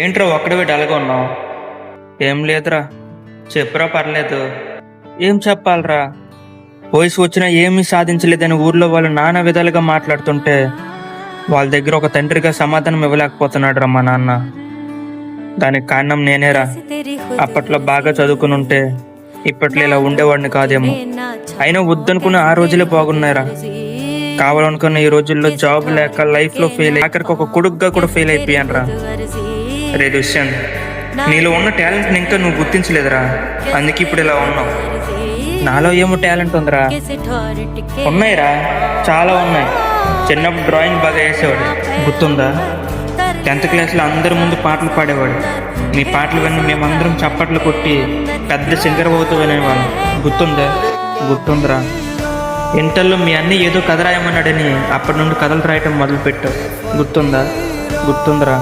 ఏంట్రా ఒక్కడివి డల్గా ఉన్నావు? ఏం లేదురా. చెప్పురా, పర్లేదు. ఏం చెప్పాలరా? వయసు వచ్చినా ఏమీ సాధించలేదని ఊర్లో వాళ్ళు నానా విధాలుగా మాట్లాడుతుంటే వాళ్ళ దగ్గర ఒక తండ్రిగా సమాధానం ఇవ్వలేకపోతున్నాడు రా మా నాన్న. దానికి కారణం నేనేరా. అప్పట్లో బాగా చదువుకుని ఉంటే ఇప్పట్లో ఇలా ఉండేవాడిని కాదేమో. అయినా వద్దనుకున్న ఆ రోజులే బాగున్నాయిరా. కావాలనుకున్న ఈ రోజుల్లో జాబ్ లేక లైఫ్లో ఫెయిల్ అయ్యి ఆఖరికి ఒక కొడుకుగా కూడా ఫెయిల్ అయిపోయాను రా. రే దుష్యంత్, నీలో ఉన్న టాలెంట్ని ఇంకా నువ్వు గుర్తించలేదురా. అందుకే ఇప్పుడు ఇలా ఉన్నావు. నాలో ఏమో టాలెంట్ ఉందిరా. ఉన్నాయిరా, చాలా ఉన్నాయి. చిన్నప్పుడు డ్రాయింగ్ బాగా వేసేవాడు, గుర్తుందా? 10th క్లాస్లో అందరి ముందు పాటలు పాడేవాడు. మీ పాటలు విని మేమందరం చప్పట్లు కొట్టి పెద్ద సింగర్ అవుతూ వినేవాళ్ళం, గుర్తుందా? గుర్తుందిరా. ఇంటర్లో మీ అన్నీ ఏదో కథ రాయమన్నాడని అప్పటి నుండి కథలు రాయటం మొదలుపెట్టావు, గుర్తుందా? గుర్తుందిరా.